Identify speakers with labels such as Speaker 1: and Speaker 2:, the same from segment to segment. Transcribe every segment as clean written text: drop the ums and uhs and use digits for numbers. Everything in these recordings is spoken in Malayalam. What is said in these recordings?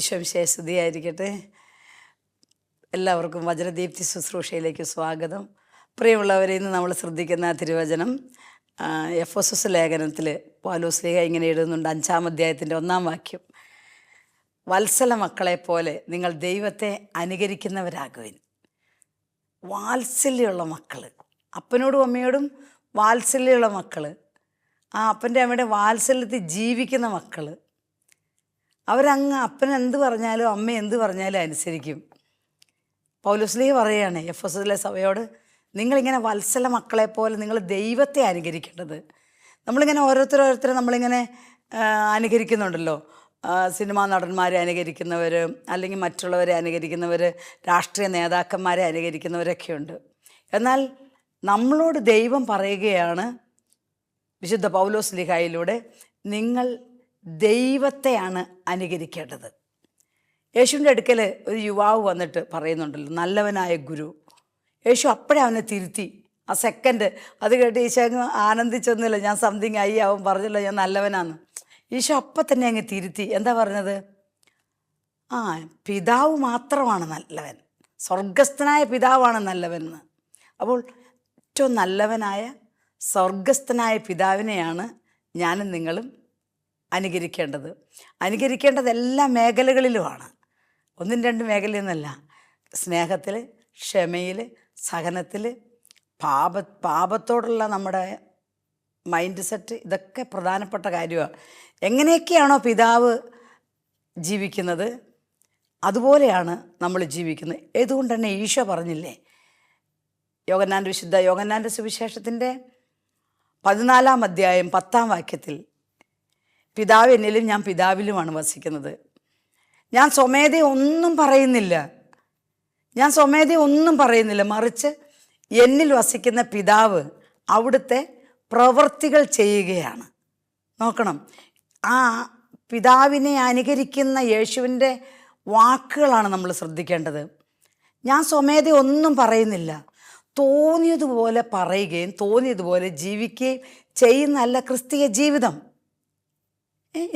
Speaker 1: ഈശോമിശിഹായെ സ്തുതിയായിരിക്കട്ടെ. എല്ലാവർക്കും വചനദീപ്തി ശുശ്രൂഷയിലേക്ക് സ്വാഗതം. പ്രിയമുള്ളവരെ, ഇന്ന് നമ്മൾ ശ്രദ്ധിക്കുന്ന തിരുവചനം എഫെസോസ് ലേഖനത്തിൽ പൗലോസ് ഇങ്ങനെ എഴുതുന്നുണ്ട്. 5-ാം അധ്യായത്തിൻ്റെ 1-ാം വാക്യം, വത്സല മക്കളെ പോലെ നിങ്ങൾ ദൈവത്തെ അനുകരിക്കുന്നവരാകുവിൻ. വാത്സല്യമുള്ള മക്കൾ, അപ്പനോടും അമ്മയോടും വാത്സല്യമുള്ള മക്കൾ, ആ അപ്പൻ്റെ അമ്മയുടെ വാത്സല്യത്തിൽ ജീവിക്കുന്ന മക്കൾ, അവരങ്ങ് അപ്പൻ എന്ത് പറഞ്ഞാലും അമ്മ എന്ത് പറഞ്ഞാലും അനുസരിക്കും. പൗലോസ് പറയുകയാണ് എഫെസോസിലെ സഭയോട്, നിങ്ങളിങ്ങനെ വത്സല മക്കളെ പോലെ നിങ്ങൾ ദൈവത്തെ അനുകരിക്കേണ്ടത്. നമ്മളിങ്ങനെ ഓരോരുത്തരെ നമ്മളിങ്ങനെ അനുകരിക്കുന്നുണ്ടല്ലോ. സിനിമാ നടന്മാരെ അനുകരിക്കുന്നവർ, അല്ലെങ്കിൽ മറ്റുള്ളവരെ അനുകരിക്കുന്നവർ, രാഷ്ട്രീയ നേതാക്കന്മാരെ അനുകരിക്കുന്നവരൊക്കെയുണ്ട്. എന്നാൽ നമ്മളോട് ദൈവം പറയുകയാണ് വിശുദ്ധ പൗലോസ് ലീഹായിലൂടെ, നിങ്ങൾ ദൈവത്തെയാണ് അനുകരിക്കേണ്ടത്. യേശുവിൻ്റെ അടുക്കൽ ഒരു യുവാവ് വന്നിട്ട് പറയുന്നുണ്ടല്ലോ, നല്ലവനായ ഗുരു. യേശു അപ്പോഴേ അവനെ തിരുത്തി. ആ സെക്കൻഡ് അത് കേട്ട് ഈശോ അങ്ങ് ആനന്ദിച്ചൊന്നുമില്ല, ഞാൻ സംതിങ് ആയി, അവൻ പറഞ്ഞല്ലോ ഞാൻ നല്ലവനാന്ന്. ഈശോ അപ്പം തന്നെ അങ്ങ് തിരുത്തി. എന്താ പറഞ്ഞത്? പിതാവ് മാത്രമാണ് നല്ലവൻ, സ്വർഗസ്ഥനായ പിതാവാണ് നല്ലവൻ എന്ന്. അപ്പോൾ ഏറ്റവും നല്ലവനായ സ്വർഗസ്ഥനായ പിതാവിനെയാണ് ഞാനും നിങ്ങളും അനുകരിക്കേണ്ടത് എല്ലാ മേഖലകളിലുമാണ്. 1-2 മേഖലയൊന്നുമല്ല. സ്നേഹത്തിൽ, ക്ഷമയിൽ, സഹനത്തിൽ, പാപത്തോടുള്ള നമ്മുടെ മൈൻഡ് സെറ്റ്, ഇതൊക്കെ പ്രധാനപ്പെട്ട കാര്യമാണ്. എങ്ങനെയൊക്കെയാണോ പിതാവ് ജീവിക്കുന്നത് അതുപോലെയാണ് നമ്മൾ ജീവിക്കുന്നത്. ഇതുകൊണ്ട് തന്നെ ഈശോ പറഞ്ഞില്ലേ, വിശുദ്ധ യോഹന്നാൻ്റെ സുവിശേഷത്തിൻ്റെ 14-ാം അധ്യായം 10-ാം വാക്യത്തിൽ, പിതാവ് എന്നിലും ഞാൻ പിതാവിലുമാണ് വസിക്കുന്നത്. ഞാൻ സ്വമേധയെ ഒന്നും പറയുന്നില്ല, മറിച്ച് എന്നിൽ വസിക്കുന്ന പിതാവ് അവിടുത്തെ പ്രവൃത്തികൾ ചെയ്യുകയാണ്. നോക്കണം, ആ പിതാവിനെ അനുകരിക്കുന്ന യേശുവിൻ്റെ വാക്കുകളാണ് നമ്മൾ ശ്രദ്ധിക്കേണ്ടത്. ഞാൻ സ്വമേധയെ ഒന്നും പറയുന്നില്ല, തോന്നിയതുപോലെ പറയുകയും തോന്നിയതുപോലെ ജീവിക്കുകയും ചെയ്യുന്നതല്ല ക്രിസ്തീയ ജീവിതം.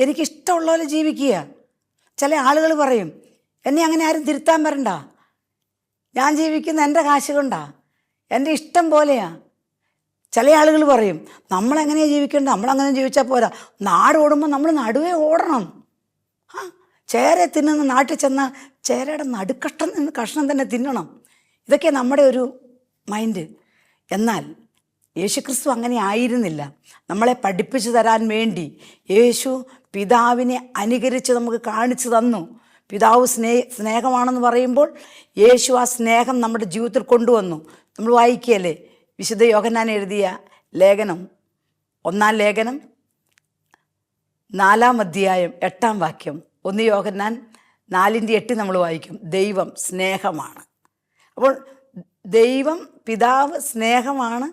Speaker 1: എനിക്കിഷ്ടമുള്ള പോലെ ജീവിക്കുക. ചില ആളുകൾ പറയും, എന്നെ അങ്ങനെ ആരും തിരുത്താൻ വരണ്ട, ഞാൻ ജീവിക്കുന്ന എൻ്റെ കാശ് കൊണ്ടാ, എൻ്റെ ഇഷ്ടം പോലെയാ. ചില ആളുകൾ പറയും, നമ്മളെങ്ങനെയാണ് ജീവിക്കേണ്ടത്, നമ്മളങ്ങനെ ജീവിച്ചാൽ പോരാ, നാട് ഓടുമ്പോൾ നമ്മൾ നടുവേ ഓടണം. ചേര തിന്നുന്ന നാട്ടിൽ ചെന്നാൽ ചേരയുടെ കഷ്ണം തന്നെ തിന്നണം. ഇതൊക്കെ നമ്മുടെ ഒരു മൈൻഡ്. എന്നാൽ യേശുക്രിസ്തു അങ്ങനെ ആയിരുന്നില്ല. നമ്മളെ പഠിപ്പിച്ചു തരാൻ വേണ്ടി യേശു പിതാവിനെ അനുകരിച്ച് നമുക്ക് കാണിച്ചു തന്നു. പിതാവ് സ്നേഹമാണെന്ന് പറയുമ്പോൾ യേശു ആ സ്നേഹം നമ്മുടെ ജീവിതത്തിൽ കൊണ്ടുവന്നു. നമ്മൾ വായിക്കുകയല്ലേ വിശുദ്ധ യോഹന്നാൻ എഴുതിയ ലേഖനം, 1-ാം ലേഖനം 4-ാം അധ്യായം 8-ാം വാക്യം. 1 യോഹന്നാൻ 4:8 നമ്മൾ വായിക്കും, ദൈവം സ്നേഹമാണ്. അപ്പോൾ ദൈവം പിതാവ് സ്നേഹമാണ്.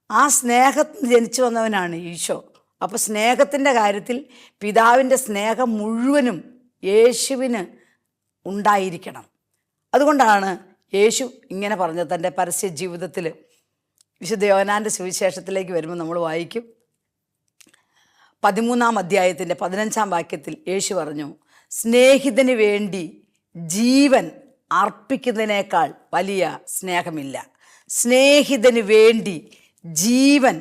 Speaker 1: ആ സ്നേഹത്തിൽ ജനിച്ചു വന്നവനാണ് ഈശോ. അപ്പോൾ സ്നേഹത്തിൻ്റെ കാര്യത്തിൽ പിതാവിൻ്റെ സ്നേഹം മുഴുവനും യേശുവിന് ഉണ്ടായിരിക്കണം. അതുകൊണ്ടാണ് യേശു ഇങ്ങനെ പറഞ്ഞത് തൻ്റെ പരസ്യ ജീവിതത്തിൽ. വിശുദ്ധ യോഹന്നാൻ്റെ സുവിശേഷത്തിലേക്ക് വരുമ്പോൾ നമ്മൾ വായിക്കും, 13-ാം അധ്യായത്തിൻ്റെ 15-ാം വാക്യത്തിൽ യേശു പറഞ്ഞു, സ്നേഹിതന് വേണ്ടി ജീവൻ അർപ്പിക്കുന്നതിനേക്കാൾ വലിയ സ്നേഹമില്ല. സ്നേഹിതന് വേണ്ടി ജീവൻ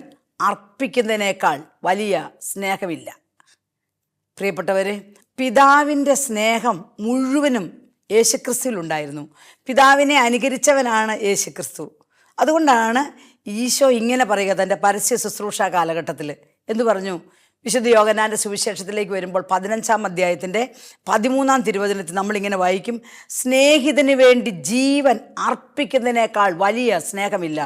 Speaker 1: അർപ്പിക്കുന്നതിനേക്കാൾ വലിയ സ്നേഹമില്ല. പ്രിയപ്പെട്ടവരെ, പിതാവിൻ്റെ സ്നേഹം മുഴുവനും യേശുക്രിസ്തുവിലുണ്ടായിരുന്നു. പിതാവിനെ അനുകരിച്ചവനാണ് യേശുക്രിസ്തു. അതുകൊണ്ടാണ് ഈശോ ഇങ്ങനെ പറയുക തൻ്റെ പരസ്യ ശുശ്രൂഷ കാലഘട്ടത്തിൽ. എന്തു പറഞ്ഞു? വിശുദ്ധ യോഹന്നാൻ്റെ സുവിശേഷത്തിലേക്ക് വരുമ്പോൾ 15-ാം അധ്യായത്തിൻ്റെ 13-ാം തിരുവചനത്തിൽ നമ്മളിങ്ങനെ വായിക്കും, സ്നേഹിതന് വേണ്ടി ജീവൻ അർപ്പിക്കുന്നതിനേക്കാൾ വലിയ സ്നേഹമില്ല.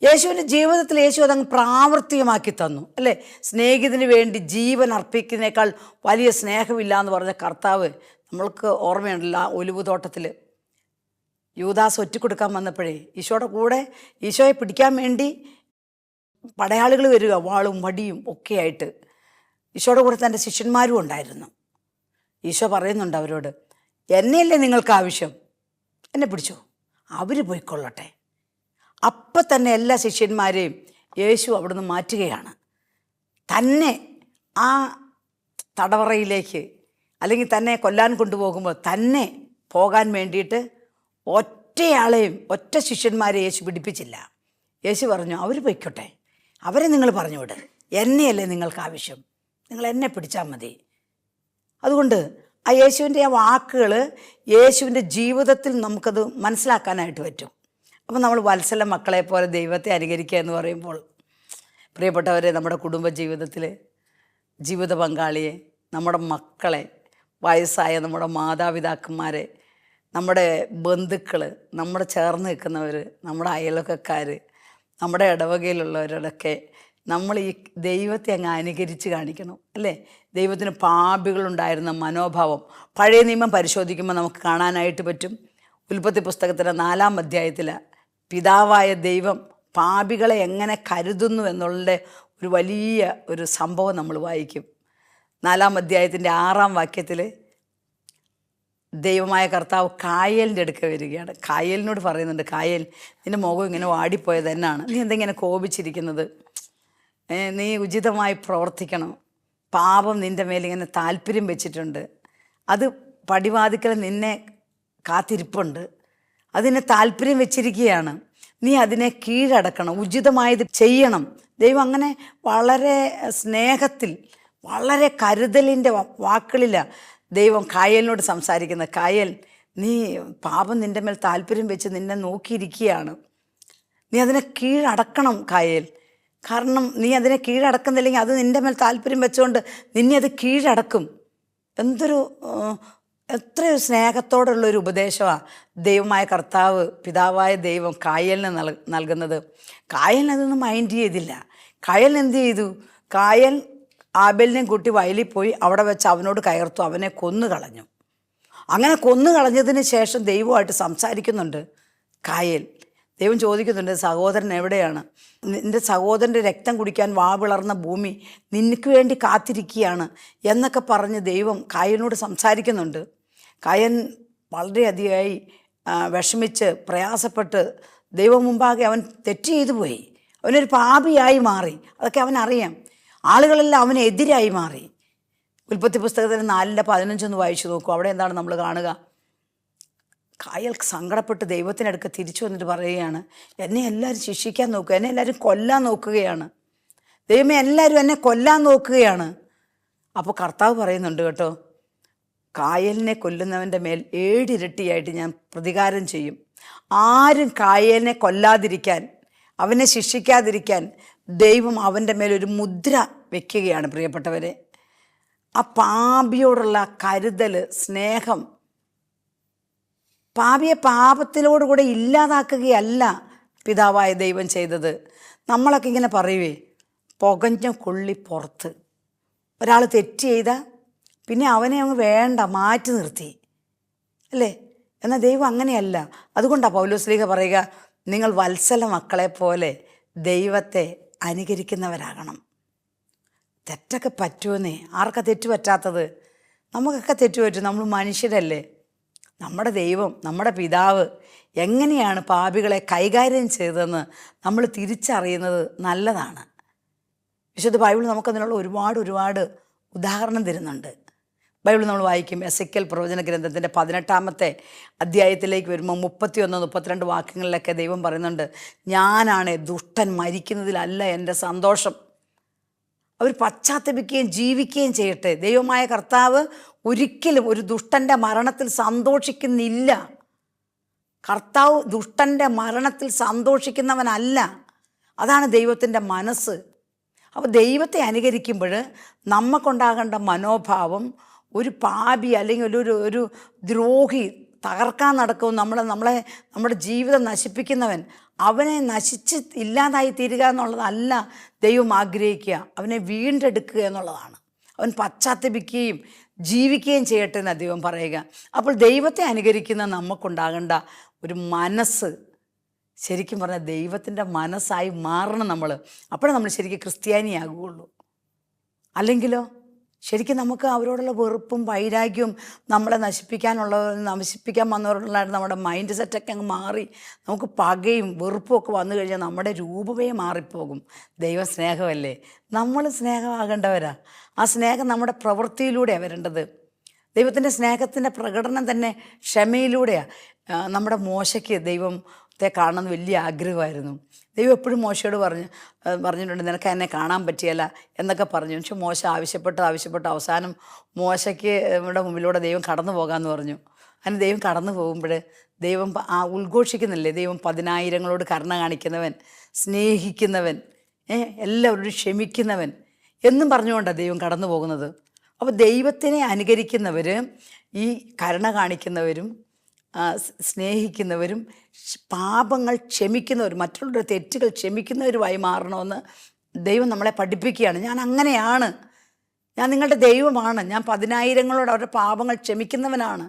Speaker 1: യേശുവിൻ്റെ ജീവിതത്തിൽ യേശു അതങ്ങ് പ്രാവർത്തികമാക്കി തന്നു അല്ലേ. സ്നേഹിതന് വേണ്ടി ജീവൻ അർപ്പിക്കുന്നതിനേക്കാൾ വലിയ സ്നേഹമില്ല എന്ന് പറഞ്ഞ കർത്താവ് നമ്മൾക്ക് ഓർമ്മയുണ്ടല്ലോ. ഒലിവ് തോട്ടത്തിൽ യൂദാസ് ഒറ്റിക്കൊടുക്കാൻ വന്നപ്പോഴേ ഈശോയുടെ കൂടെ ഈശോയെ പിടിക്കാൻ വേണ്ടി പടയാളികൾ വരിക, വാളും വടിയും ഒക്കെ ആയിട്ട്. ഈശോയുടെ കൂടെ തൻ്റെ ശിഷ്യന്മാരും ഉണ്ടായിരുന്നു. ഈശോ പറയുന്നുണ്ട് അവരോട്, എന്നെയല്ലേ നിങ്ങൾക്ക് ആവശ്യം, എന്നെ പിടിച്ചോ, അവർ പോയിക്കൊള്ളട്ടെ. അപ്പം തന്നെ എല്ലാ ശിഷ്യന്മാരെയും യേശു അവിടുന്ന് മാറ്റുകയാണ്. തന്നെ ആ തടവറയിലേക്ക്, അല്ലെങ്കിൽ തന്നെ കൊല്ലാൻ കൊണ്ടുപോകുമ്പോൾ തന്നെ പോകാൻ വേണ്ടിയിട്ട് ഒറ്റയാളെയും ഒറ്റ ശിഷ്യന്മാരെ യേശു പിടിപ്പിച്ചില്ല. യേശു പറഞ്ഞു, അവർ പൊയ്ക്കോട്ടെ, അവരെ നിങ്ങൾ പറഞ്ഞു വിട്, എന്നെയല്ലേ നിങ്ങൾക്ക് ആവശ്യം, നിങ്ങൾ എന്നെ പിടിച്ചാൽ മതി. അതുകൊണ്ട് ആ യേശുവിൻ്റെ ആ വാക്കുകൾ യേശുവിൻ്റെ ജീവിതത്തിൽ നമുക്കത് മനസ്സിലാക്കാനായിട്ട് പറ്റും. അപ്പം നമ്മൾ വത്സല മക്കളെ പോലെ ദൈവത്തെ അനുകരിക്കുക എന്ന് പറയുമ്പോൾ, പ്രിയപ്പെട്ടവരെ, നമ്മുടെ കുടുംബ ജീവിതത്തിൽ ജീവിത പങ്കാളിയെ, നമ്മുടെ മക്കളെ, വയസ്സായ നമ്മുടെ മാതാപിതാക്കന്മാരെ, നമ്മുടെ ബന്ധുക്കൾ, നമ്മുടെ ചേർന്ന് നിൽക്കുന്നവർ, നമ്മുടെ അയൽവക്കക്കാർ, നമ്മുടെ ഇടവകയിലുള്ളവരോടൊക്കെ നമ്മൾ ഈ ദൈവത്തെ അങ്ങ് അനുകരിച്ച് കാണിക്കണം, അല്ലേ? ദൈവത്തിന് പാപികളുണ്ടായിരുന്ന മനോഭാവം പഴയ നിയമം പരിശോധിക്കുമ്പോൾ നമുക്ക് കാണാനായിട്ട് പറ്റും. ഉൽപ്പത്തി പുസ്തകത്തിൻ്റെ 4-ാം അധ്യായത്തിൽ പിതാവായ ദൈവം പാപികളെ എങ്ങനെ കരുതുന്നു എന്നുള്ള ഒരു വലിയ ഒരു സംഭവം നമ്മൾ വായിക്കും. 4-ാം അധ്യായത്തിൻ്റെ 6-ാം വാക്യത്തിൽ ദൈവമായ കർത്താവ് കായേലിൻ്റെ അടുക്ക വരികയാണ്. കായേലിനോട് പറയുന്നുണ്ട്, കായേൽ, നിൻ്റെ മുഖം ഇങ്ങനെ വാടിപ്പോയത് എന്നാണ്, നീ എന്തെങ്ങനെ കോപിച്ചിരിക്കുന്നത്? നീ ഉചിതമായി പ്രവർത്തിക്കണം. പാപം നിൻ്റെ മേലിങ്ങനെ താല്പര്യം വെച്ചിട്ടുണ്ട്, അത് പടിവാതിക്കൽ നിന്നെ കാത്തിരിപ്പുണ്ട്, അതിനെ താല്പര്യം വെച്ചിരിക്കുകയാണ്, നീ അതിനെ കീഴടക്കണം, ഉചിതമായത് ചെയ്യണം. ദൈവം അങ്ങനെ വളരെ സ്നേഹത്തിൽ, വളരെ കരുതലിൻ്റെ വാക്കുകളിലാണ് ദൈവം കായേലിനോട് സംസാരിക്കുന്നത്. കായേൽ, നീ പാപം നിൻ്റെ മേൽ താല്പര്യം വെച്ച് നിന്നെ നോക്കിയിരിക്കുകയാണ്, നീ അതിനെ കീഴടക്കണം കായേൽ. കാരണം നീ അതിനെ കീഴടക്കുന്നില്ലെങ്കിൽ അത് നിൻ്റെ മേൽ താല്പര്യം വെച്ചുകൊണ്ട് നിന്നെ അത് കീഴടക്കും. എത്രയൊരു സ്നേഹത്തോടുള്ളൊരു ഉപദേശമാണ് ദൈവമായ കർത്താവ്, പിതാവായ ദൈവം കായേലിന് നൽകുന്നത്. കായേലിന് അതൊന്നും മൈൻഡ് ചെയ്തില്ല. കായേൽ എന്ത് ചെയ്തു? കായേൽ ആബേലിനെയും കൂട്ടി വയലിൽ പോയി അവിടെ വെച്ച് അവനോട് കയർത്തു, അവനെ കൊന്നുകളഞ്ഞു. അങ്ങനെ കൊന്നുകളഞ്ഞതിന് ശേഷം ദൈവമായിട്ട് സംസാരിക്കുന്നുണ്ട് കായേൽ. ദൈവം ചോദിക്കുന്നുണ്ട്, സഹോദരൻ എവിടെയാണ്? നിൻ്റെ സഹോദരൻ്റെ രക്തം കുടിക്കാൻ വാവിളർന്ന ഭൂമി നിനക്ക് വേണ്ടി കാത്തിരിക്കുകയാണ് എന്നൊക്കെ പറഞ്ഞ് ദൈവം കായേലിനോട് സംസാരിക്കുന്നുണ്ട്. കായേൻ വളരെയധികമായി വിഷമിച്ച് പ്രയാസപ്പെട്ട് ദൈവം മുമ്പാകെ അവൻ തെറ്റ് ചെയ്തു പോയി. അവനൊരു പാപിയായി മാറി. അതൊക്കെ അവനറിയാം. ആളുകളെല്ലാം അവനെതിരായി മാറി. ഉൽപ്പത്തി പുസ്തകത്തിന് 4:15 വായിച്ചു നോക്കൂ. അവിടെ എന്താണ് നമ്മൾ കാണുക? കായേൽ സങ്കടപ്പെട്ട് ദൈവത്തിനടുക്ക് തിരിച്ചു വന്നിട്ട് പറയുകയാണ്, എന്നെ എല്ലാവരും ശിക്ഷിക്കാൻ നോക്കുക, എന്നെ എല്ലാവരും കൊല്ലാൻ നോക്കുകയാണ്, ദൈവമേ എല്ലാവരും എന്നെ കൊല്ലാൻ നോക്കുകയാണ്. അപ്പോൾ കർത്താവ് പറയുന്നുണ്ട് കേട്ടോ, കായേലിനെ കൊല്ലുന്നവൻ്റെ മേൽ 7 ഇരട്ടിയായിട്ട് ഞാൻ പ്രതികാരം ചെയ്യും. ആരും കായേലിനെ കൊല്ലാതിരിക്കാൻ, അവനെ ശിക്ഷിക്കാതിരിക്കാൻ ദൈവം അവൻ്റെ മേലൊരു മുദ്ര വയ്ക്കുകയാണ്. പ്രിയപ്പെട്ടവരെ, ആ പാപിയോടുള്ള കരുതൽ, സ്നേഹം, പാപിയെ പാപത്തിലോടുകൂടെ ഇല്ലാതാക്കുകയല്ല പിതാവായ ദൈവം ചെയ്തത്. നമ്മളൊക്കെ ഇങ്ങനെ പറയുവേ, പുകഞ്ഞ കൊള്ളി പുറത്ത്. ഒരാൾ തെറ്റ് ചെയ്താൽ പിന്നെ അവനെ അങ്ങ് വേണ്ട, മാറ്റി നിർത്തി, അല്ലേ? എന്നാൽ ദൈവം അങ്ങനെയല്ല. അതുകൊണ്ടാണ് പൗലോസ്ലീഹ പറയുക, നിങ്ങൾ വത്സല മക്കളെ പോലെ ദൈവത്തെ അനുകരിക്കുന്നവരാകണം. തെറ്റൊക്കെ പറ്റുമെന്നേ. ആർക്കാ തെറ്റ് പറ്റാത്തത്? നമുക്കൊക്കെ തെറ്റ് പറ്റും. നമ്മൾ മനുഷ്യരല്ലേ. നമ്മുടെ ദൈവം, നമ്മുടെ പിതാവ് എങ്ങനെയാണ് പാപികളെ കൈകാര്യം ചെയ്തതെന്ന് നമ്മൾ തിരിച്ചറിയുന്നത് നല്ലതാണ്. വിശുദ്ധ ബൈബിൾ നമുക്കതിനുള്ള ഒരുപാട് ഉദാഹരണം തരുന്നുണ്ട്. ബൈബിൾ നമ്മൾ വായിക്കും, എസെക്കിയേൽ പ്രവചന ഗ്രന്ഥത്തിൻ്റെ 18-ാമത്തെ അധ്യായത്തിലേക്ക് വരുമ്പോൾ 31-32 വാക്യങ്ങളിലൊക്കെ ദൈവം പറയുന്നുണ്ട്, ഞാനാണ് ദുഷ്ടൻ മരിക്കുന്നതിലല്ല എൻ്റെ സന്തോഷം. അവർ പശ്ചാത്തപിക്കുകയും ജീവിക്കുകയും ചെയ്യട്ടെ. ദൈവമായ കർത്താവ് ഒരിക്കലും ഒരു ദുഷ്ടൻ്റെ മരണത്തിൽ സന്തോഷിക്കുന്നില്ല. കർത്താവ് ദുഷ്ടൻ്റെ മരണത്തിൽ സന്തോഷിക്കുന്നവനല്ല. അതാണ് ദൈവത്തിൻ്റെ മനസ്സ്. അപ്പോൾ ദൈവത്തെ അനുകരിക്കുമ്പോൾ നമുക്കുണ്ടാകേണ്ട മനോഭാവം, ഒരു പാപി അല്ലെങ്കിൽ ഒരു ദ്രോഹി തകർക്കാൻ നടക്കും, നമ്മുടെ ജീവിതം നശിപ്പിക്കുന്നവൻ, അവനെ നശിച്ച് ഇല്ലാതായി തീരുക എന്നുള്ളതല്ല ദൈവം ആഗ്രഹിക്കുക. അവനെ വീണ്ടെടുക്കുക എന്നുള്ളതാണ്. അവൻ പശ്ചാത്തപിക്കുകയും ജീവിക്കുകയും ചെയ്യട്ടെ എന്നാണ് ദൈവം പറയുക. അപ്പോൾ ദൈവത്തെ അനുകരിക്കുന്ന നമുക്കുണ്ടാകേണ്ട ഒരു മനസ്സ്, ശരിക്കും പറഞ്ഞാൽ ദൈവത്തിൻ്റെ മനസ്സായി മാറണം നമ്മൾ. അപ്പോഴേ നമ്മൾ ശരിക്കും ക്രിസ്ത്യാനിയാകുകയുള്ളൂ. അല്ലെങ്കിലോ ശരിക്കും നമുക്ക് അവരോടുള്ള വെറുപ്പും വൈരാഗ്യവും, നമ്മളെ നശിപ്പിക്കാൻ വന്നവരോടുള്ള നമ്മുടെ മൈൻഡ് സെറ്റൊക്കെ അങ്ങ് മാറി നമുക്ക് പകയും വെറുപ്പും ഒക്കെ വന്നു കഴിഞ്ഞാൽ നമ്മുടെ രൂപമേ മാറിപ്പോകും. ദൈവ സ്നേഹമല്ലേ, നമ്മൾ സ്നേഹമാകേണ്ടവരാ. ആ സ്നേഹം നമ്മുടെ പ്രവൃത്തിയിലൂടെയാണ് വരേണ്ടത്. ദൈവത്തിൻ്റെ സ്നേഹത്തിൻ്റെ പ്രകടനം തന്നെ ക്ഷമയിലൂടെയാണ്. നമ്മുടെ മോശയ്ക്ക് ദൈവത്തെ കാണണമെന്ന് വലിയ ആഗ്രഹമായിരുന്നു. ദൈവം എപ്പോഴും മോശയോട് പറഞ്ഞിട്ടുണ്ട്, നിനക്ക് എന്നെ കാണാൻ പറ്റിയല്ല എന്നൊക്കെ പറഞ്ഞു. പക്ഷെ മോശ ആവശ്യപ്പെട്ട് അവസാനം മോശയ്ക്ക് നമ്മുടെ മുമ്പിലൂടെ ദൈവം കടന്നു പോകാമെന്ന് പറഞ്ഞു. അങ്ങനെ ദൈവം കടന്നു പോകുമ്പോൾ ദൈവം ഉദ്ഘോഷിക്കുന്നില്ലേ, ദൈവം 10,000ങ്ങളോട് കരുണ കാണിക്കുന്നവൻ, സ്നേഹിക്കുന്നവൻ, എല്ലാവരോടും ക്ഷമിക്കുന്നവൻ എന്നും പറഞ്ഞുകൊണ്ടാണ് ദൈവം കടന്നു പോകുന്നത്. അപ്പോൾ ദൈവത്തിനെ അനുകരിക്കുന്നവർ, ഈ കരുണ കാണിക്കുന്നവരും സ്നേഹിക്കുന്നവരും പാപങ്ങൾ ക്ഷമിക്കുന്നവരും മറ്റുള്ളവരുടെ തെറ്റുകൾ ക്ഷമിക്കുന്നവരുമായി മാറണമെന്ന് ദൈവം നമ്മളെ പഠിപ്പിക്കുകയാണ്. ഞാൻ അങ്ങനെയാണ്, ഞാൻ നിങ്ങളുടെ ദൈവമാണ്, ഞാൻ 10,000ങ്ങളോട് അവരുടെ പാപങ്ങൾ ക്ഷമിക്കുന്നവനാണ്.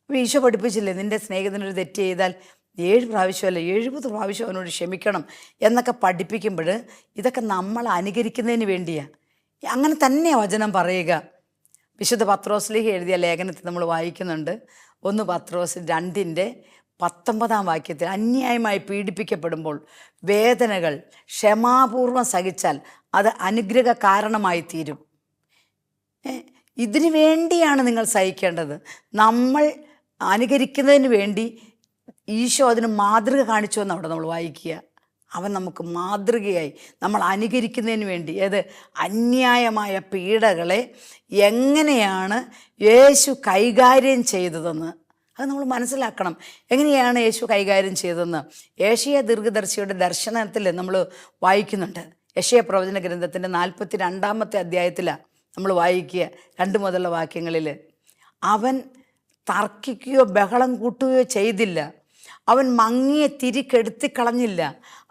Speaker 1: അപ്പോൾ ഈശോ പഠിപ്പിച്ചില്ലേ, നിൻ്റെ സ്നേഹിതനൊരു തെറ്റ് ചെയ്താൽ 7 പ്രാവശ്യമല്ല 70 പ്രാവശ്യം അവനോട് ക്ഷമിക്കണം എന്നൊക്കെ പഠിപ്പിക്കുമ്പോൾ ഇതൊക്കെ നമ്മൾ അനുകരിക്കുന്നതിന് വേണ്ടിയാണ്. അങ്ങനെ തന്നെയാണ് വചനം പറയുക. വിശുദ്ധ പത്രോസ്ലീഹ എഴുതിയ ലേഖനത്തിൽ നമ്മൾ വായിക്കുന്നുണ്ട്, 1 പത്രോസ് 2:19 അന്യായമായി പീഡിപ്പിക്കപ്പെടുമ്പോൾ വേദനകൾ ക്ഷമാപൂർവം സഹിച്ചാൽ അത് അനുഗ്രഹ കാരണമായി തീരും. ഇതിനു വേണ്ടിയാണ് നിങ്ങൾ സഹിക്കേണ്ടത്. നമ്മൾ അനുകരിക്കുന്നതിന് വേണ്ടി ഈശോ അതിന് മാതൃക കാണിച്ചു എന്ന് അവിടെ നമ്മൾ വായിക്കുക. അവൻ നമുക്ക് മാതൃകയായി നമ്മൾ അനുകരിക്കുന്നതിന് വേണ്ടി അന്യായമായ പീഡകളെ എങ്ങനെയാണ് യേശു കൈകാര്യം ചെയ്തതെന്ന് അത് നമ്മൾ മനസ്സിലാക്കണം. എങ്ങനെയാണ് യേശു കൈകാര്യം ചെയ്തതെന്ന് യേശയ്യാ ദീർഘദർശിയുടെ ദർശനത്തിൽ നമ്മൾ വായിക്കുന്നുണ്ട്. യെശയ്യാ പ്രവചന ഗ്രന്ഥത്തിൻ്റെ 42-ാമത്തെ അധ്യായത്തിലാണ് നമ്മൾ വായിക്കുക 2 മുതലുള്ള വാക്യങ്ങളിൽ. അവൻ തർക്കിക്കുകയോ ബഹളം കൂട്ടുകയോ ചെയ്തില്ല, അവൻ മങ്ങിയ തിരി കെടുത്തിക്കളഞ്ഞില്ല,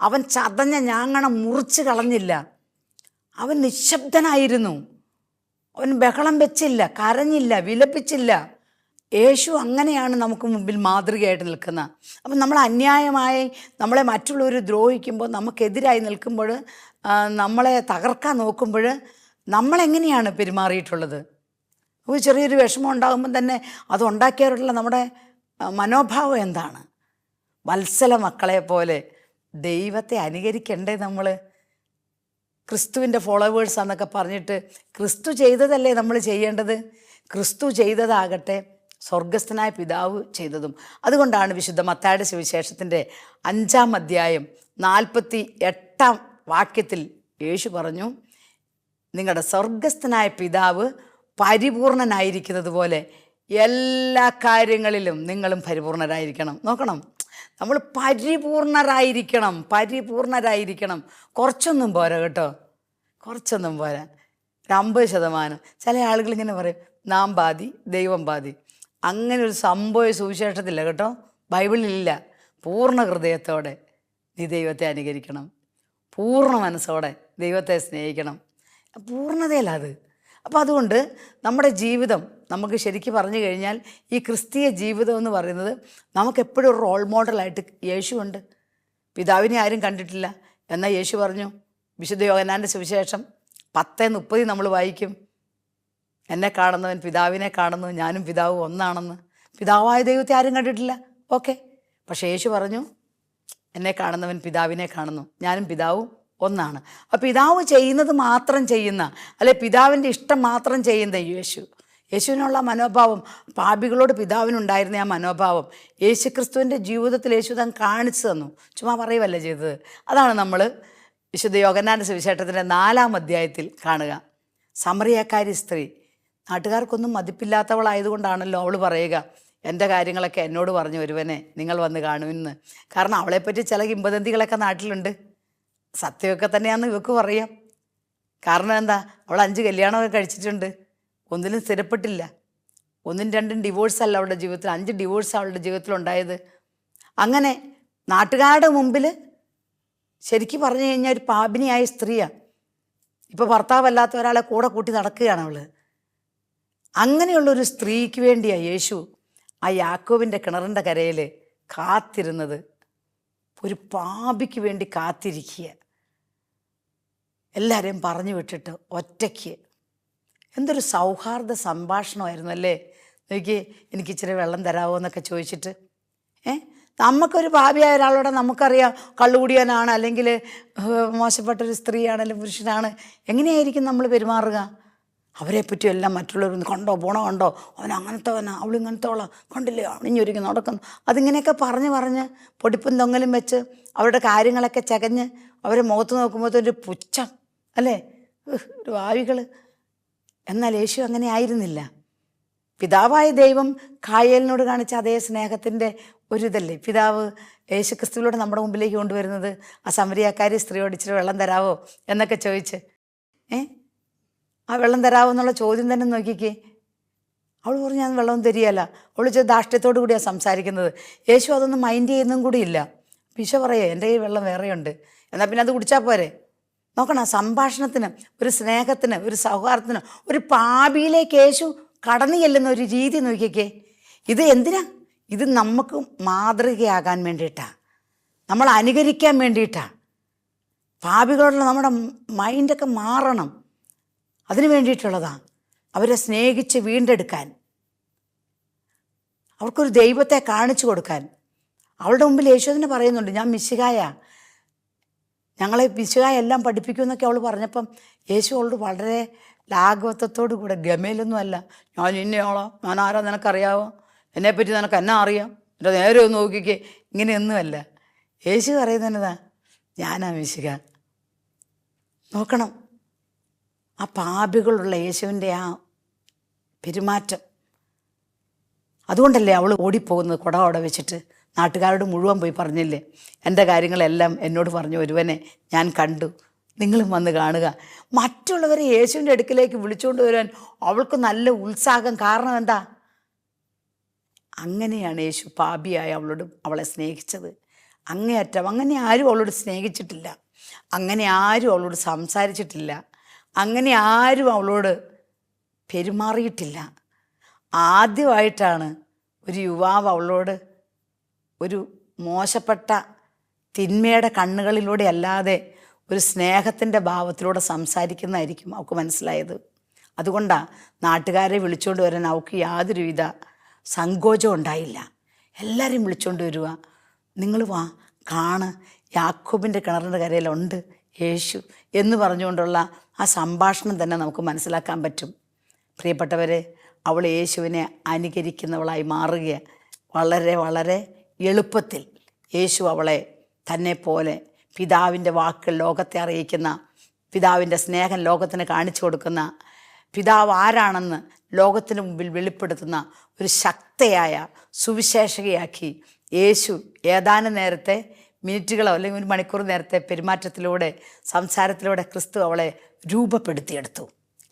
Speaker 1: അവൻ ചതഞ്ഞ ഞാങ്ങണം മുറിച്ച് കളഞ്ഞില്ല, അവൻ നിശബ്ദനായിരുന്നു, അവൻ ബഹളം വെച്ചില്ല, കരഞ്ഞില്ല, വിലപിച്ചില്ല. യേശു അങ്ങനെയാണ് നമുക്ക് മുമ്പിൽ മാതൃകയായിട്ട് നിൽക്കുന്നത്. അപ്പം നമ്മൾ അന്യായമായി നമ്മളെ മറ്റുള്ളവർ ദ്രോഹിക്കുമ്പോൾ, നമുക്കെതിരായി നിൽക്കുമ്പോൾ, നമ്മളെ തകർക്കാൻ നോക്കുമ്പോൾ നമ്മളെങ്ങനെയാണ് പെരുമാറിയിട്ടുള്ളത്? ഒരു ചെറിയൊരു വിഷമം ഉണ്ടാകുമ്പം തന്നെ അതുണ്ടാക്കിയവരുള്ള നമ്മുടെ മനോഭാവം എന്താണ്? വത്സല മക്കളെ പോലെ ദൈവത്തെ അനുകരിക്കണ്ടേ നമ്മൾ? ക്രിസ്തുവിൻ്റെ ഫോളോവേഴ്സാന്നൊക്കെ പറഞ്ഞിട്ട് ക്രിസ്തു ചെയ്തതല്ലേ നമ്മൾ ചെയ്യേണ്ടത്? ക്രിസ്തു ചെയ്തതാകട്ടെ സ്വർഗസ്ഥനായ പിതാവ് ചെയ്തതും. അതുകൊണ്ടാണ് വിശുദ്ധ മത്തായിയുടെ സുവിശേഷത്തിൻ്റെ 5-ാം അധ്യായം 48-ാം വാക്യത്തിൽ യേശു പറഞ്ഞു, നിങ്ങളുടെ സ്വർഗസ്ഥനായ പിതാവ് പരിപൂർണനായിരിക്കുന്നത് പോലെ എല്ലാ കാര്യങ്ങളിലും നിങ്ങളും പരിപൂർണരായിരിക്കണം. നോക്കണം, നമ്മൾ പരിപൂർണരായിരിക്കണം. കുറച്ചൊന്നും പോരാ കേട്ടോ, കുറച്ചൊന്നും പോരാ. 50%. ചില ആളുകളിങ്ങനെ പറയും, നാം പാതി ദൈവം പാതി. അങ്ങനെ ഒരു സംഭവ സുവിശേഷത്തില്ല കേട്ടോ, ബൈബിളിലില്ല. പൂർണ്ണ ഹൃദയത്തോടെ നീ ദൈവത്തെ അനുകരിക്കണം, പൂർണ്ണ മനസ്സോടെ ദൈവത്തെ സ്നേഹിക്കണം. പൂർണ്ണതയല്ല അത്. അപ്പോൾ അതുകൊണ്ട് നമ്മുടെ ജീവിതം നമുക്ക് ശരിക്കും പറഞ്ഞു കഴിഞ്ഞാൽ ഈ ക്രിസ്തീയ ജീവിതം എന്ന് പറയുന്നത് നമുക്കെപ്പോഴും ഒരു റോൾ മോഡലായിട്ട് യേശുവുണ്ട്. പിതാവിനെ ആരും കണ്ടിട്ടില്ല, എന്നാൽ യേശു പറഞ്ഞു, വിശുദ്ധ യോഹന്നാൻ്റെ സുവിശേഷം 10:30 നമ്മൾ വായിക്കും, എന്നെ കാണുന്നവൻ പിതാവിനെ കാണുന്നു, ഞാനും പിതാവും ഒന്നാണെന്ന്. പിതാവായ ദൈവത്തെ ആരും കണ്ടിട്ടില്ല, ഓക്കെ. പക്ഷേ യേശു പറഞ്ഞു, എന്നെ കാണുന്നവൻ പിതാവിനെ കാണുന്നു, ഞാനും പിതാവും ഒന്നാണ്. അപ്പോൾ പിതാവ് ചെയ്യുന്നത് മാത്രം ചെയ്യുന്ന, അല്ലെ പിതാവിൻ്റെ ഇഷ്ടം മാത്രം ചെയ്യുന്ന യേശുവിനുള്ള മനോഭാവം, പാപികളോട് പിതാവിനുണ്ടായിരുന്ന ആ മനോഭാവം യേശുക്രിസ്തുവിൻ്റെ ജീവിതത്തിൽ യേശു താൻ കാണിച്ചു തന്നു, ചുമ്മാ പറയുവല്ല ചെയ്തത്. അതാണ് നമ്മൾ വിശുദ്ധ യോഹന്നാൻ്റെ സുവിശേഷത്തിൻ്റെ 4-ാം അധ്യായത്തിൽ കാണുക. സമറിയക്കാരി സ്ത്രീ നാട്ടുകാർക്കൊന്നും മതിപ്പില്ലാത്തവളായതുകൊണ്ടാണല്ലോ അവൾ പറയുക, എൻ്റെ കാര്യങ്ങളൊക്കെ എന്നോട് പറഞ്ഞു ഒരുവനെ നിങ്ങൾ വന്ന് കാണുമെന്ന്. കാരണം അവളെപ്പറ്റി ചില കിംവദന്തികളൊക്കെ നാട്ടിലുണ്ട്, സത്യമൊക്കെ തന്നെയാണെന്ന് ഇവർക്ക് പറയാം. കാരണം എന്താ, അവൾ 5 കല്യാണമൊക്കെ കഴിച്ചിട്ടുണ്ട്, ഒന്നിലും സ്ഥിരപ്പെട്ടില്ല. 1ഉം 2ഉം ഡിവോഴ്സല്ല അവളുടെ ജീവിതത്തിൽ, 5 ഡിവോഴ്സ് അവളുടെ ജീവിതത്തിലുണ്ടായത്. അങ്ങനെ നാട്ടുകാരുടെ മുമ്പിൽ ശരിക്കും പറഞ്ഞു കഴിഞ്ഞാൽ ഒരു പാപിനിയായ സ്ത്രീയാണ്. ഇപ്പോൾ ഭർത്താവല്ലാത്ത ഒരാളെ കൂടെ കൂട്ടി നടക്കുകയാണ് അവൾ. അങ്ങനെയുള്ളൊരു സ്ത്രീക്ക് വേണ്ടിയാണ് യേശു ആ യാക്കോബിൻ്റെ കിണറിൻ്റെ കരയിൽ കാത്തിരുന്നത്. ഒരു പാപിക്ക് വേണ്ടി കാത്തിരിക്കുക, എല്ലാവരെയും പറഞ്ഞു വിട്ടിട്ട് ഒറ്റയ്ക്ക്. എന്തൊരു സൗഹാർദ്ദ സംഭാഷണമായിരുന്നു അല്ലേ? നോക്കി, എനിക്ക് ഇച്ചിരി വെള്ളം തരാമോ എന്നൊക്കെ ചോദിച്ചിട്ട്. നമുക്കൊരു പാപിയായ ഒരാളോടെ നമുക്കറിയാം കള്ളുകുടിയനാണ്, അല്ലെങ്കിൽ മോശപ്പെട്ടൊരു സ്ത്രീയാണ്, അല്ലെങ്കിൽ പുരുഷനാണ്, എങ്ങനെയായിരിക്കും നമ്മൾ പെരുമാറുക? അവരെപ്പറ്റി എല്ലാം മറ്റുള്ളവരൊന്ന് കണ്ടോ കണ്ടോ അവൻ അങ്ങനത്തെവനാ, അവളിങ്ങനത്തോളാം, കണ്ടില്ലേ അണിഞ്ഞൊരുങ്ങി നടക്കുന്നു, അതിങ്ങനെയൊക്കെ പറഞ്ഞ് പൊടിപ്പും തൊങ്ങലും വെച്ച് അവരുടെ കാര്യങ്ങളൊക്കെ ചകഞ്ഞ് അവരെ മുഖത്ത് നോക്കുമ്പോൾ ഒരു പുച്ഛം അല്ലേ, ഒരു ഭാവികൾ. എന്നാൽ യേശു അങ്ങനെ ആയിരുന്നില്ല. പിതാവായ ദൈവം കായേലിനോട് കാണിച്ച അതേ സ്നേഹത്തിൻ്റെ ഒരിതല്ലേ പിതാവ് യേശുക്രിസ്തുവിലൂടെ നമ്മുടെ മുമ്പിലേക്ക് കൊണ്ടുവരുന്നത്. ആ സമരിയാക്കാരി സ്ത്രീയോട് ഇച്ചിരി വെള്ളം തരാവോ എന്നൊക്കെ ചോദിച്ച് ആ വെള്ളം തരാവോ എന്നുള്ള ചോദ്യം തന്നെ നോക്കിക്കേ. അവൾ പറഞ്ഞു ഞാൻ വെള്ളം തരികയല്ല. അവൾ ധാർഷ്ട്യത്തോടു കൂടിയാണ് സംസാരിക്കുന്നത്. യേശു അതൊന്നും മൈൻഡ് ചെയ്യുന്നതും കൂടിയില്ല. ഈശോ പറയേ എൻ്റെ കയ്യിൽ വെള്ളം വേറെയുണ്ട്, എന്നാൽ പിന്നെ അത് കുടിച്ചാൽ പോരെ. നോക്കണം, സംഭാഷണത്തിന്, ഒരു സ്നേഹത്തിന്, ഒരു സൗഹാർദ്ദത്തിന്, ഒരു പാപിയിലേക്ക് യേശു കടന്നു ചെല്ലുന്ന ഒരു രീതി നോക്കിക്കേ. ഇത് എന്തിനാ? ഇത് നമുക്ക് മാതൃകയാകാൻ വേണ്ടിയിട്ടാണ്, നമ്മൾ അനുകരിക്കാൻ വേണ്ടിയിട്ടാണ്. പാപികളോടുള്ള നമ്മുടെ മൈൻഡൊക്കെ മാറണം, അതിന് വേണ്ടിയിട്ടുള്ളതാണ്. അവരെ സ്നേഹിച്ച് വീണ്ടെടുക്കാൻ, അവർക്കൊരു ദൈവത്തെ കാണിച്ചു കൊടുക്കാൻ. അവളുടെ മുമ്പിൽ യേശു തന്നെ പറയുന്നുണ്ട്, ഞാൻ മിശിഹായ, ഞങ്ങളെ മിശിഹായ എല്ലാം പഠിപ്പിക്കുമെന്നൊക്കെ അവൾ പറഞ്ഞപ്പം യേശു അവളോട് വളരെ ലാഘവത്വത്തോടു കൂടെ, ഗമയിലൊന്നും അല്ല, ഞാൻ ഇന്നയാളോ, ഞാൻ ആരാ നിനക്കറിയാവോ, എന്നെപ്പറ്റി നിനക്ക് എന്നാ അറിയാം, എൻ്റെ നേരെ ഒന്ന് നോക്കിക്കേ, ഇങ്ങനെയൊന്നുമല്ല. യേശു പറയുന്നതാ, ഞാനാ മിശിഹ. നോക്കണം, ആ പാപികളുള്ള യേശുവിൻ്റെ ആ പെരുമാറ്റം. അതുകൊണ്ടല്ലേ അവൾ ഓടിപ്പോകുന്നത് കുട അവിടെ വെച്ചിട്ട്, നാട്ടുകാരോട് മുഴുവൻ പോയി പറഞ്ഞില്ലേ, എൻ്റെ കാര്യങ്ങളെല്ലാം എന്നോട് പറഞ്ഞു ഒരുവനെ ഞാൻ കണ്ടു, നിങ്ങളും വന്ന് കാണുക. മറ്റുള്ളവരെ യേശുവിൻ്റെ അടുക്കിലേക്ക് വിളിച്ചുകൊണ്ട് വരാൻ അവൾക്ക് നല്ല ഉത്സാഹം. കാരണം എന്താ? അങ്ങനെയാണ് യേശു പാപിയായ അവളെ സ്നേഹിച്ചത്. അങ്ങേയറ്റം. അങ്ങനെ ആരും അവളോട് സ്നേഹിച്ചിട്ടില്ല, അങ്ങനെ ആരും അവളോട് സംസാരിച്ചിട്ടില്ല, അങ്ങനെ ആരും അവളോട് പെരുമാറിയിട്ടില്ല. ആദ്യമായിട്ടാണ് ഒരു യുവാവ് അവളോട് ഒരു മോശപ്പെട്ട തിന്മയുടെ കണ്ണുകളിലൂടെ അല്ലാതെ ഒരു സ്നേഹത്തിൻ്റെ ഭാവത്തിലൂടെ സംസാരിക്കുന്നതായിരിക്കും അവൾക്ക് മനസ്സിലായത്. അതുകൊണ്ടാണ് നാട്ടുകാരെ വിളിച്ചുകൊണ്ട് വരാൻ അവൾക്ക് യാതൊരുവിധ സങ്കോചം ഉണ്ടായില്ല. എല്ലാവരും വിളിച്ചുകൊണ്ട് വരിക, നിങ്ങൾ വാ കാണ്, യാക്കോബിൻ്റെ കിണറിൻ്റെ കരയിലുണ്ട് യേശു എന്ന് പറഞ്ഞുകൊണ്ടുള്ള ആ സംഭാഷണം തന്നെ നമുക്ക് മനസ്സിലാക്കാൻ പറ്റും. പ്രിയപ്പെട്ടവരെ, അവൾ യേശുവിനെ അനുകരിക്കുന്നവളായി മാറുക. വളരെ വളരെ എളുപ്പത്തിൽ യേശു അവളെ തന്നെ പോലെ പിതാവിൻ്റെ വാക്കുകൾ ലോകത്തെ അറിയിക്കുന്ന, പിതാവിൻ്റെ സ്നേഹം ലോകത്തിന് കാണിച്ചു കൊടുക്കുന്ന, പിതാവ് ആരാണെന്ന് ലോകത്തിന് മുമ്പിൽ വെളിപ്പെടുത്തുന്ന ഒരു ശക്തയായ സുവിശേഷകയാക്കി യേശു ഏതാനും നേരത്തെ മിനിറ്റുകളോ അല്ലെങ്കിൽ ഒരു മണിക്കൂർ നേരത്തെ പെരുമാറ്റത്തിലൂടെ, സംസാരത്തിലൂടെ ക്രിസ്തു അവളെ രൂപപ്പെടുത്തിയെടുത്തു.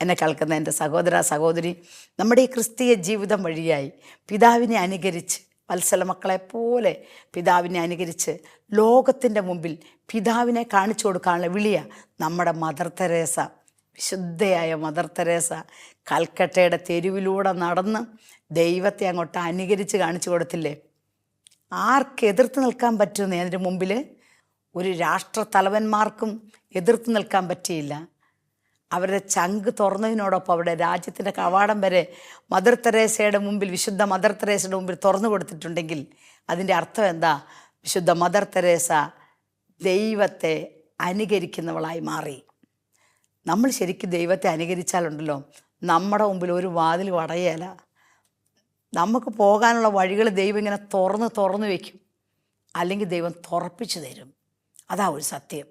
Speaker 1: എന്നെ കേൾക്കുന്ന എൻ്റെ സഹോദര സഹോദരി, നമ്മുടെ ഈ ക്രിസ്തീയ ജീവിതം വഴിയായി പിതാവിനെ അനുകരിച്ച്, വത്സല മക്കളെപ്പോലെ പിതാവിനെ അനുകരിച്ച് ലോകത്തിൻ്റെ മുമ്പിൽ പിതാവിനെ കാണിച്ചു കൊടുക്കാനുള്ള വിളിയ നമ്മുടെ മദർ തെരേസ, വിശുദ്ധയായ മദർ തെരേസ കൽക്കട്ടയുടെ തെരുവിലൂടെ നടന്ന് ദൈവത്തെ അങ്ങോട്ട് അനുകരിച്ച് കാണിച്ചു കൊടുത്തില്ലേ. ആർക്ക് എതിർത്ത് നിൽക്കാൻ പറ്റുമെന്ന് അതിൻ്റെ മുമ്പിൽ ഒരു രാഷ്ട്രത്തലവന്മാർക്കും എതിർത്ത് നിൽക്കാൻ പറ്റിയില്ല. അവരുടെ ചങ്ക് തുറന്നതിനോടൊപ്പം അവരുടെ രാജ്യത്തിൻ്റെ കവാടം വരെ മദർ തെരേസയുടെ മുമ്പിൽ, വിശുദ്ധ മദർ തെരേസയുടെ മുമ്പിൽ തുറന്നു കൊടുത്തിട്ടുണ്ടെങ്കിൽ അതിൻ്റെ അർത്ഥം എന്താ? വിശുദ്ധ മദർ തെരേസ ദൈവത്തെ അനുകരിക്കുന്നവളായി മാറി. നമ്മൾ ശരിക്കും ദൈവത്തെ അനുകരിച്ചാലുണ്ടല്ലോ, നമ്മുടെ മുമ്പിൽ ഒരു വാതിൽ അടയേല. നമുക്ക് പോകാനുള്ള വഴികൾ ദൈവം ഇങ്ങനെ തുറന്ന് വയ്ക്കും, അല്ലെങ്കിൽ ദൈവം തുറപ്പിച്ചു തരും. അതാ ഒരു സത്യം.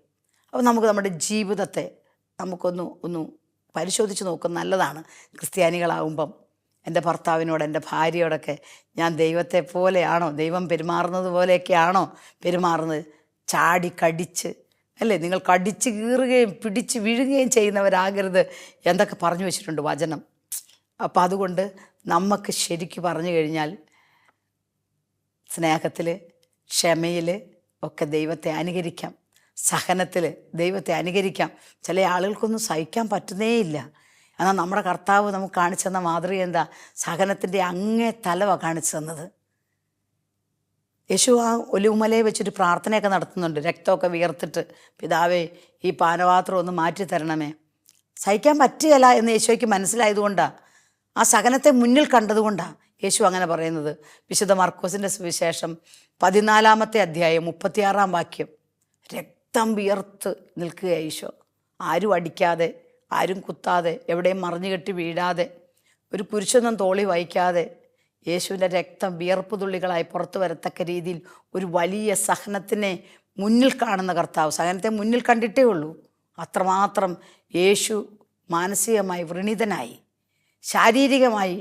Speaker 1: അപ്പോൾ നമുക്ക് നമ്മുടെ ജീവിതത്തെ നമുക്കൊന്ന് പരിശോധിച്ച് നോക്കുന്നത് നല്ലതാണ്. ക്രിസ്ത്യാനികളാകുമ്പം എൻ്റെ ഭർത്താവിനോട്, എൻ്റെ ഭാര്യയോടൊക്കെ ഞാൻ ദൈവത്തെ പോലെയാണോ, ദൈവം പെരുമാറുന്നത് പോലെയൊക്കെയാണോ പെരുമാറുന്നത്? ചാടി കടിച്ച് അല്ലേ, നിങ്ങൾ കടിച്ച് കീറുകയും പിടിച്ച് വീഴുകയും ചെയ്യുന്നവരാകരുത് എന്തൊക്കെ പറഞ്ഞു വെച്ചിട്ടുണ്ട് വചനം. അപ്പം അതുകൊണ്ട് നമുക്ക് ശരിക്ക് പറഞ്ഞു കഴിഞ്ഞാൽ സ്നേഹത്തിൽ, ക്ഷമയിൽ ഒക്കെ ദൈവത്തെ അനുകരിക്കാം, സഹനത്തിൽ ദൈവത്തെ അനുകരിക്കാം. ചില ആളുകൾക്കൊന്നും സഹിക്കാൻ പറ്റുന്നേയില്ല. എന്നാൽ നമ്മുടെ കർത്താവ് നമുക്ക് കാണിച്ചു തന്ന മാതൃക എന്താ? സഹനത്തിൻ്റെ അങ്ങേ തലവാണ് കാണിച്ചു തന്നത്. യേശു ആ ഒലിവുമലയെ വെച്ചൊരു പ്രാർത്ഥനയൊക്കെ നടത്തുന്നുണ്ട്, രക്തമൊക്കെ വിയർത്തിട്ട്, പിതാവേ ഈ പാനപാത്രം ഒന്ന് മാറ്റി തരണമേ. സഹിക്കാൻ പറ്റുകയില്ല എന്ന് യേശുയ്ക്ക് മനസ്സിലായതുകൊണ്ടാണ്, ആ സഹനത്തെ മുന്നിൽ കണ്ടതുകൊണ്ടാണ് യേശു അങ്ങനെ പറയുന്നത്. വിശുദ്ധ മർക്കോസിൻ്റെ സുവിശേഷം 14-ാമത്തെ അധ്യായം 36-ാം വാക്യം. രക്തം വിയർത്ത് നിൽക്കുക ഈശോ, ആരും അടിക്കാതെ ആരും കുത്താതെ, എവിടെയും മറിഞ്ഞു കെട്ടി വീഴാതെ, ഒരു കുരിശൊന്നും തോളി വഹിക്കാതെ, യേശുവിൻ്റെ രക്തം വിയർപ്പ് തുള്ളികളായി പുറത്തു വരത്തക്ക രീതിയിൽ ഒരു വലിയ സഹനത്തിനെ മുന്നിൽ കാണുന്ന കർത്താവ്. സഹനത്തെ മുന്നിൽ കണ്ടിട്ടേ ഉള്ളൂ. അത്രമാത്രം യേശു മാനസികമായി വ്രണിതനായി, ശാരീരികമായി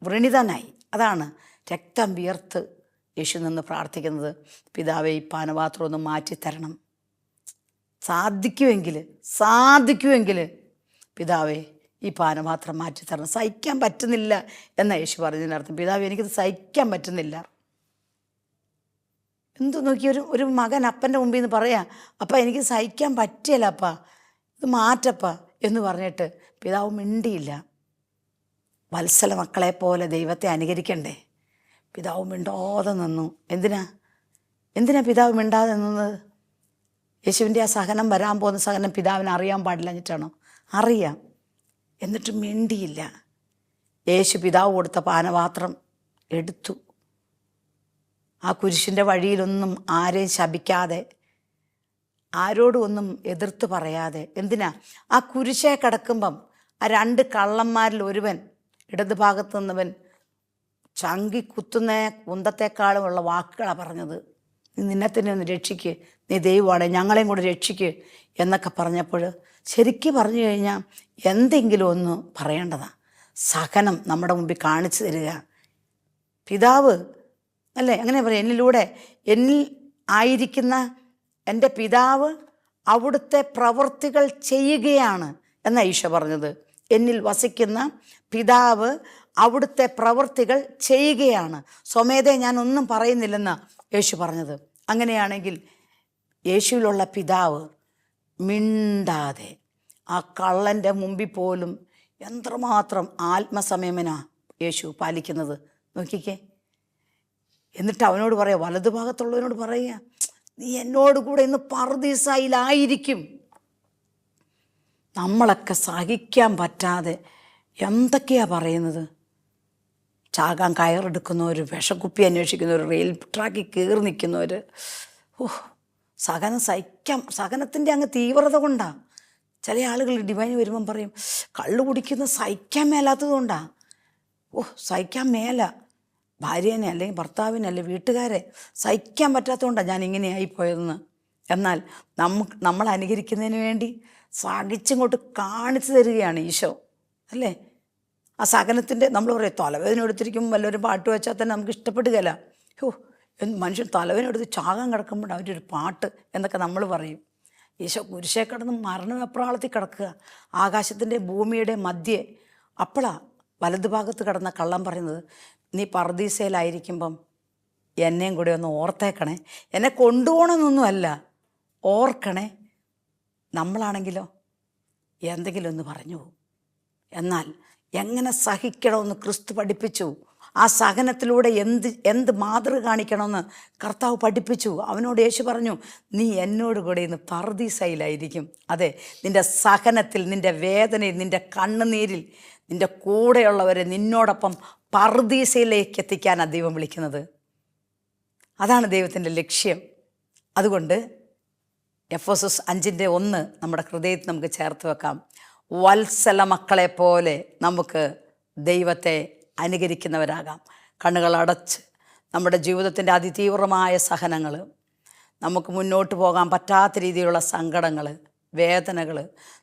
Speaker 1: വ്രണിതനായി. അതാണ് രക്തം വിയർത്ത് യേശു നിന്ന് പ്രാർത്ഥിക്കുന്നത്, പിതാവേ ഈ പാനപാത്രം ഒന്ന് മാറ്റിത്തരണം, സാധിക്കുമെങ്കിൽ പിതാവേ ഈ പാനപാത്രം മാറ്റിത്തരണം. സഹിക്കാൻ പറ്റുന്നില്ല എന്ന യേശു പറഞ്ഞതിനർത്ഥം, പിതാവേ എനിക്കിത് സഹിക്കാൻ പറ്റുന്നില്ല. എന്തു നോക്കി ഒരു മകൻ അപ്പൻ്റെ മുമ്പിൽ നിന്ന് പറയാം, അപ്പ എനിക്ക് സഹിക്കാൻ പറ്റിയല്ല അപ്പ, ഇത് മാറ്റപ്പ എന്ന് പറഞ്ഞിട്ട് പിതാവ് മിണ്ടിയില്ല. വത്സല മക്കളെ പോലെ ദൈവത്തെ അനുകരിക്കണ്ടേ? പിതാവ് മിണ്ടാതെ നിന്നു. എന്തിനാ പിതാവ് മിണ്ടാതെ നിന്നത്? യേശുവിൻ്റെ ആ സഹനം, വരാൻ പോകുന്ന സഹനം പിതാവിന് അറിയാൻ പാടില്ലഞ്ഞിട്ടാണോ? അറിയാം, എന്നിട്ട് മിണ്ടിയില്ല. യേശു പിതാവ് കൊടുത്ത പാനപാത്രം എടുത്തു. ആ കുരിശിൻ്റെ വഴിയിലൊന്നും ആരെയും ശപിക്കാതെ, ആരോടും ഒന്നും എതിർത്ത് പറയാതെ. ആ കുരിശെ കിടക്കുമ്പം ആ 2 കള്ളന്മാരിൽ ഒരുവൻ, ഇടത് ഭാഗത്ത് നിന്നവൻ ചങ്കി കുത്തുന്ന കുന്തത്തെക്കാളുമുള്ള വാക്കുകളാണ് പറഞ്ഞത്. നിന്നെ തന്നെ ഒന്ന് രക്ഷിക്ക്, നീ ദൈവമാണ്, ഞങ്ങളെയും കൂടെ രക്ഷിക്ക് എന്നൊക്കെ പറഞ്ഞപ്പോൾ ശരിക്കും പറഞ്ഞു കഴിഞ്ഞാൽ എന്തെങ്കിലും ഒന്ന് പറയേണ്ടതാണ്. സഹനം നമ്മുടെ മുമ്പിൽ കാണിച്ചു തരിക പിതാവ് അല്ലേ? അങ്ങനെ പറയാം, എന്നിൽ ആയിരിക്കുന്ന എൻ്റെ പിതാവ് അവിടുത്തെ പ്രവൃത്തികൾ ചെയ്യുകയാണ് എന്നാണ് ഈശോ പറഞ്ഞത്. എന്നിൽ വസിക്കുന്ന പിതാവ് അവിടുത്തെ പ്രവൃത്തികൾ ചെയ്യുകയാണ്, സ്വമേധേ ഞാൻ ഒന്നും പറയുന്നില്ലെന്ന് യേശു പറഞ്ഞത്. അങ്ങനെയാണെങ്കിൽ യേശുവിലുള്ള പിതാവ് മിണ്ടാതെ ആ കള്ളൻ്റെ മുമ്പിൽ പോലും എത്രമാത്രം ആത്മസംയമനാണ് യേശു പാലിക്കുന്നത് നോക്കിക്കേ. എന്നിട്ട് അവനോട് പറയാം, വലതുഭാഗത്തുള്ളവനോട് പറയുക, നീ എന്നോട് കൂടെ ഇന്ന് പറുദീസായിലായിരിക്കും. നമ്മളൊക്കെ സഹിക്കാൻ പറ്റാതെ എന്തൊക്കെയാ പറയുന്നത്? ചാകാൻ കയറെടുക്കുന്നവർ, വിഷക്കുപ്പി അന്വേഷിക്കുന്നവർ, റെയിൽ ട്രാക്കിൽ കയറി നിൽക്കുന്നവർ. സഹനത്തിൻ്റെ അങ്ങ് തീവ്രത കൊണ്ടാണ്. ചില ആളുകൾ ഡിവൈന് വരുമ്പം പറയും, കള്ളു കുടിക്കുന്ന സഹിക്കാൻ മേലാത്തത് കൊണ്ടാണ്. സഹിക്കാൻ മേല, ഭാര്യേനെ അല്ലെങ്കിൽ ഭർത്താവിനെ അല്ലെങ്കിൽ വീട്ടുകാരെ സഹിക്കാൻ പറ്റാത്തതുകൊണ്ടാണ് ഞാൻ ഇങ്ങനെ ആയിപ്പോയതെന്ന്. എന്നാൽ നമ്മൾ അനുകരിക്കുന്നതിന് വേണ്ടി സഹിച്ചിങ്ങോട്ട് കാണിച്ചു തരികയാണ് ഈശോ അല്ലേ? ആ സഹനത്തിൻ്റെ നമ്മൾ പറയും, തലവേദന എടുത്തിരിക്കുമ്പോൾ വല്ലവരും പാട്ട് വെച്ചാൽ തന്നെ നമുക്ക് ഇഷ്ടപ്പെടുകയില്ല. മനുഷ്യൻ തലവേദന എടുത്ത് ചാകാൻ കിടക്കുമ്പോൾ അവൻ്റെ ഒരു പാട്ട് എന്നൊക്കെ നമ്മൾ പറയും. ഈശോ കുരിശേ കിടന്ന് മരണവെപ്രാളത്തിൽ കിടക്കുക, ആകാശത്തിൻ്റെ ഭൂമിയുടെ മധ്യേ. അപ്പോഴാണ് വലതുഭാഗത്ത് കിടന്ന കള്ളം പറയുന്നത്, നീ പറുദീസയിലായിരിക്കുമ്പം എന്നെയും കൂടെ ഒന്ന് ഓർത്തേക്കണേ. എന്നെ കൊണ്ടുപോകണമെന്നൊന്നുമല്ല, ഓർക്കണേ. നമ്മളാണെങ്കിലോ എന്തെങ്കിലും ഒന്ന് പറഞ്ഞു പോകും. എന്നാൽ എങ്ങനെ സഹിക്കണമെന്ന് ക്രിസ്തു പഠിപ്പിച്ചു. ആ സഹനത്തിലൂടെ എന്ത് മാതൃക കാണിക്കണമെന്ന് കർത്താവ് പഠിപ്പിച്ചു. അവനോട് യേശു പറഞ്ഞു, നീ എന്നോട് കൂടെ ഇന്ന് പറുദീസയിലായിരിക്കും. അതെ, നിൻ്റെ സഹനത്തിൽ, നിൻ്റെ വേദനയിൽ, നിൻ്റെ കണ്ണുനീരിൽ നിൻ്റെ കൂടെയുള്ളവരെ നിന്നോടൊപ്പം പറുദീസയിലേക്ക് എത്തിക്കാനാണ് ദൈവം വിളിക്കുന്നത്. അതാണ് ദൈവത്തിൻ്റെ ലക്ഷ്യം. അതുകൊണ്ട് എഫെസോസ് 5:1 നമ്മുടെ ഹൃദയത്തിൽ നമുക്ക് ചേർത്ത് വെക്കാം. വത്സല മക്കളെ പോലെ നമുക്ക് ദൈവത്തെ അനുകരിക്കുന്നവരാകാം. കണ്ണുകൾ അടച്ച് നമ്മുടെ ജീവിതത്തിൻ്റെ അതിതീവ്രമായ സഹനങ്ങൾ, നമുക്ക് മുന്നോട്ട് പോകാൻ പറ്റാത്ത രീതിയിലുള്ള സങ്കടങ്ങൾ, വേദനകൾ,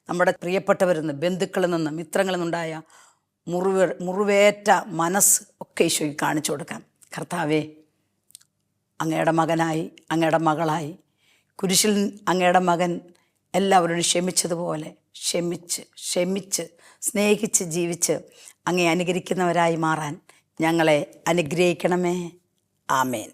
Speaker 1: നമ്മുടെ പ്രിയപ്പെട്ടവരിൽ നിന്ന്, ബന്ധുക്കളിൽ നിന്ന്, മിത്രങ്ങളിൽ നിന്നുണ്ടായ മുറിവേറ്റ മനസ്സ് ഒക്കെ ഈശോയ്ക്ക് കാണിച്ചു കൊടുക്കാം. കർത്താവേ, അങ്ങയുടെ മകനായി, അങ്ങയുടെ മകളായി കുരിശിൽ അങ്ങയുടെ മകൻ എല്ലാവരോടും ക്ഷമിച്ചതുപോലെ ക്ഷമിച്ച് സ്നേഹിച്ച് ജീവിച്ച് അങ്ങേ അനുകരിക്കുന്നവരായി മാറാൻ ഞങ്ങളെ അനുഗ്രഹിക്കണമേ. ആമേൻ.